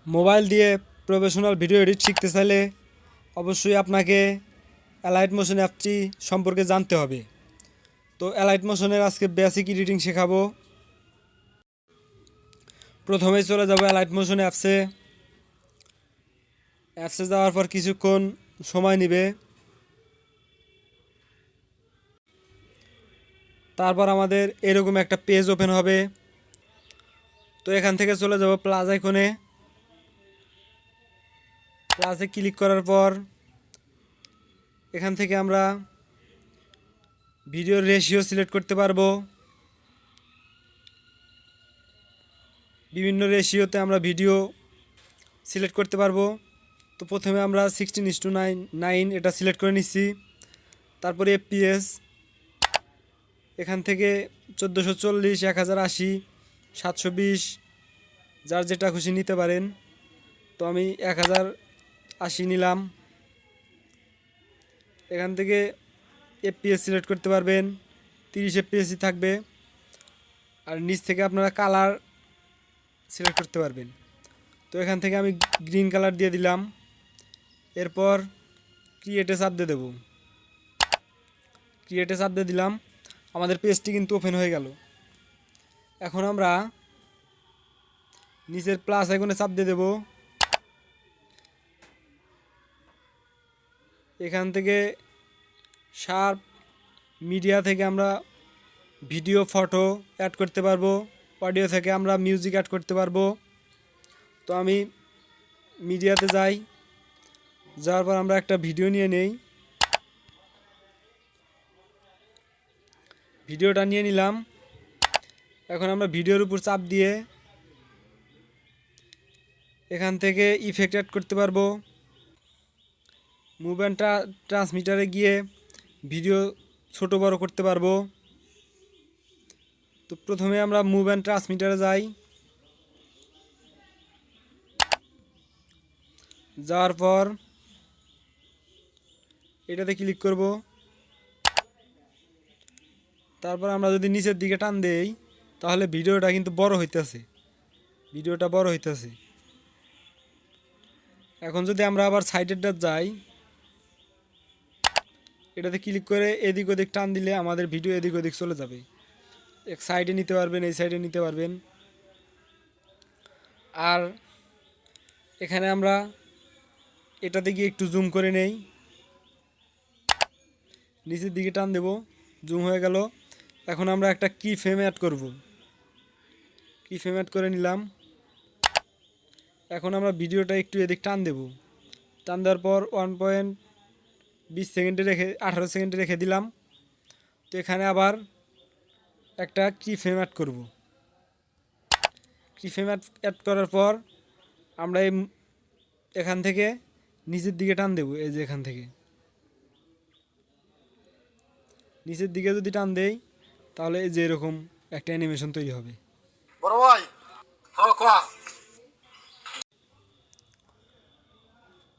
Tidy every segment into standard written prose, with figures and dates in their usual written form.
Mobile দিয়ে professional video edit শিখতে চাইলে অবশ্যই আপনাকে অ্যালাইট মোশন অ্যাপটি সম্পর্কে জানতে হবে। তো অ্যালাইট মোশনের আজকে বেসিক এডিটিং শেখাবো। প্রথমেই চলে যাব অ্যালাইট মোশন অ্যাপসে যাওয়ার পর কিছুক্ষণ সময় নেবে। তারপর আমাদের এরকম একটা পেজ ওপেন হবে। তো এখান থেকে চলে যাব প্লাস আইকনে। প্লাসে ক্লিক করার পর এখান থেকে আমরা ভিডিওর রেশিও সিলেক্ট করতে পারবো। বিভিন্ন রেশিওতে আমরা ভিডিও সিলেক্ট করতে পারবো। তো প্রথমে আমরা 16:9 এটা সিলেক্ট করে নিচ্ছি। তারপরে FPS এখান থেকে 1440, 1080, 720 যার যেটা খুশি নিতে পারেন। তো আমি 1080 নিলাম। এখান থেকে FPS সিলেক্ট করতে পারবেন, 30 FPS থাকবে। আর নিচ থেকে আপনারা কালার সিলেক্ট করতে পারবেন। তো এখান থেকে আমি গ্রিন কালার দিয়ে দিলাম। এরপর ক্রিয়েটে চাপ দিয়ে দেবো। ক্রিয়েটে চাপ দিয়ে দিলাম। আমাদের পেজটি কিন্তু ওপেন হয়ে গেল। এখন আমরা নিচের প্লাস আইকনে চাপ দিয়ে দেব। এখান থেকে শার্প মিডিয়া থেকে আমরা ভিডিও, ফটো অ্যাড করতে পারবো। অডিও থেকে আমরা মিউজিক অ্যাড করতে পারবো। তো আমি মিডিয়াতে যাই। যাওয়ার পর আমরা একটা ভিডিও নিয়ে নেই। ভিডিওটা নিয়ে নিলাম। এখন আমরা ভিডিওর উপর চাপ দিয়ে এখান থেকে ইফেক্ট অ্যাড করতে পারবো। মুভ অ্যান্ড ট্রান্সমিটারে গিয়ে ভিডিও ছোট বড় করতে পারবো। তো প্রথমে আমরা মুভ অ্যান্ড ট্রান্সমিটারে যাই। যাওয়ার পর এটাতে ক্লিক করব। তারপর আমরা যদি নিচের দিকে টান দেই তাহলে ভিডিওটা কিন্তু বড় হইতেছে। এখন যদি আমরা আবার সাইডেরটা যাই, এটাতে ক্লিক করে এদিক ওদিক টান দিলে আমাদের ভিডিও এদিক ওদিক চলে যাবে। এক সাইডে নিতে পারবেন, এই সাইডে নিতে পারবেন। আর এখানে আমরা এটাতে গিয়ে একটু জুম করে নেই। নিচের দিকে টান দেব, জুম হয়ে গেল। এখন আমরা একটা কি ফ্রেম অ্যাড করব। কি ফ্রেম অ্যাড করে নিলাম। এখন আমরা ভিডিওটা একটু এদিক টান দেব। টান দেওয়ার পর 1.20 সেকেন্ডে রেখে 18 সেকেন্ডে রেখে দিলাম। তো এখানে আবার একটা কি ফ্রেম অ্যাড করব। কি ফ্রেম অ্যাড করার পর আমরা এখান থেকে নিচের দিকে টান দেব। এই যে এখান থেকে নিচের দিকে যদি টান দেই তাহলে এই যে এরকম একটা অ্যানিমেশন তৈরি হবে। বড় ভাই, হ্যাঁ কোয়া।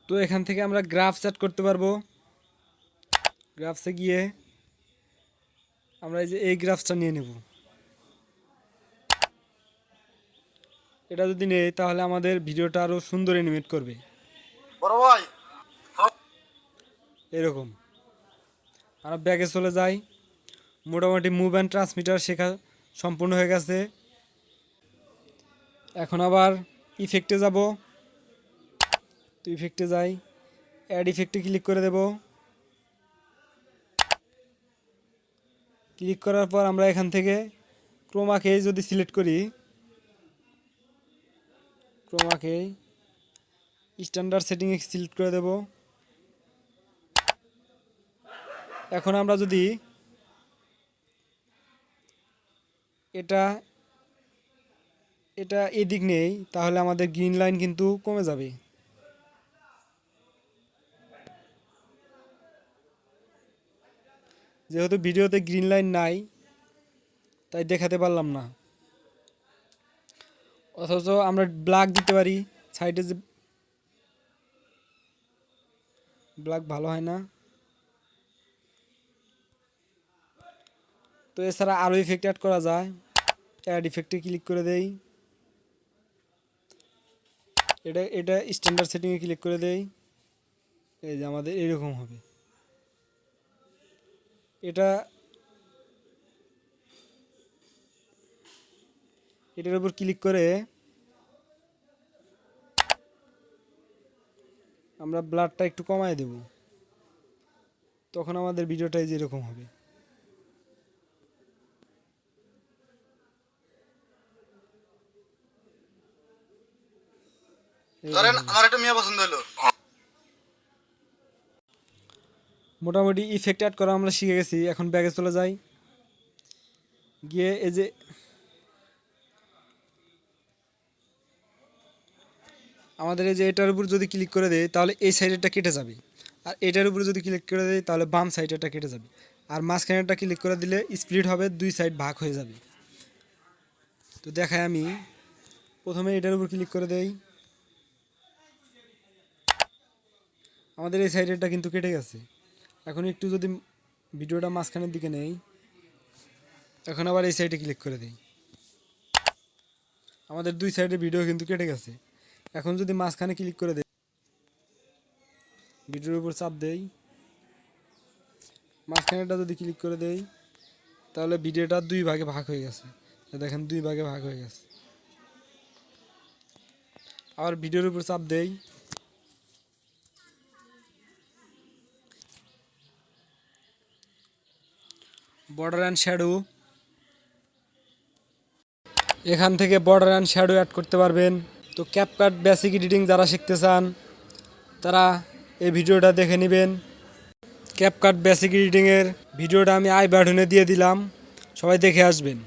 তো এখান থেকে আমরা গ্রাফ সেট করতে পারবো। গ্রাফসে গিয়ে আমরা এই যে এই গ্রাফসটা নিয়ে নেব। এটা যদি নেই তাহলে আমাদের ভিডিওটা আরও সুন্দর অ্যানিমেট করবে। বড় ভাই, এরকম আমরা ব্যাগে চলে যাই। মোটামুটি মুভ অ্যান্ড ট্রান্সমিটার শেখা সম্পূর্ণ হয়ে গেছে। এখন আবার ইফেক্টে যাব। তো ইফেক্টে যাই, অ্যাড ইফেক্টে ক্লিক করে দেব। ক্লিক করার পর আমরা এখান থেকে ক্রোমাকে যদি সিলেক্ট করি, ক্রোমাকে স্ট্যান্ডার্ড সেটিংয়ে সিলেক্ট করে দেব। এখন আমরা যদি এটা এটা এদিক নেই তাহলে আমাদের গ্রিন লাইন কিন্তু কমে যাবে। যেহেতু ভিডিওতে গ্রিন লাইন নাই তাই দেখাতে পারলাম না। অথচ আমরা ব্ল্যাক দিতে পারি। সাইডে যে ব্ল্যাক ভালো হয় না। তো এছাড়া আরও ইফেক্ট অ্যাড করা যায়। অ্যাড ইফেক্টে ক্লিক করে দেই। এটা স্ট্যান্ডার্ড সেটিংয়ে ক্লিক করে দেই। এই যে আমাদের এরকম হবে। এটার উপর ক্লিক করে আমরা ব্লাডটা একটু কমায় দেব, তখন আমাদের ভিডিওটাই যেরকম হবে। ধরেন আমার একটা মেয়ে পছন্দ হলো। মোটামুটি ইফেক্ট অ্যাড করা আমরা শিখে গেছি। এখন ব্যাগে চলে যাই, গিয়ে এই যে আমাদের এই যে এটার উপর যদি ক্লিক করে দেই তাহলে এই সাইডেরটা কেটে যাবে, আর এটার উপর যদি ক্লিক করে দেই তাহলে বাম সাইডেরটা কেটে যাবে, আর মাঝখানেরটা ক্লিক করে দিলে স্প্লিট হবে, দুই সাইড ভাগ হয়ে যাবে। তো দেখাই আমি, প্রথমে এটার উপর ক্লিক করে দেই, আমাদের এই সাইডেরটা কিন্তু কেটে গেছে। এখন একটু যদি ভিডিওটা মাঝখানের দিকে নেই, এখন আবার এই সাইডে ক্লিক করে দেই, আমাদের দুই সাইডের ভিডিও কিন্তু কেটে গেছে। এখন যদি মাঝখানে ক্লিক করে দেই, ভিডিওর উপর চাপ দেই, মাঝখানেটা যদি ক্লিক করে দেই তাহলে ভিডিওটা দুই ভাগে ভাগ হয়ে গেছে। দেখেন দুই ভাগে ভাগ হয়ে গেছে। আবার ভিডিওর উপর চাপ দেই, বর্ডার অ্যান্ড শ্যাডো, এখান থেকে বর্ডার অ্যান্ড শ্যাডো অ্যাড করতে পারবেন। তো ক্যাপকাট বেসিক এডিটিং যারা শিখতে চান তারা এই ভিডিওটা দেখে নেবেন। ক্যাপকাট বেসিক এডিটিংয়ের ভিডিওটা আমি আই বাটনে দিয়ে দিলাম, সবাই দেখে আসবেন।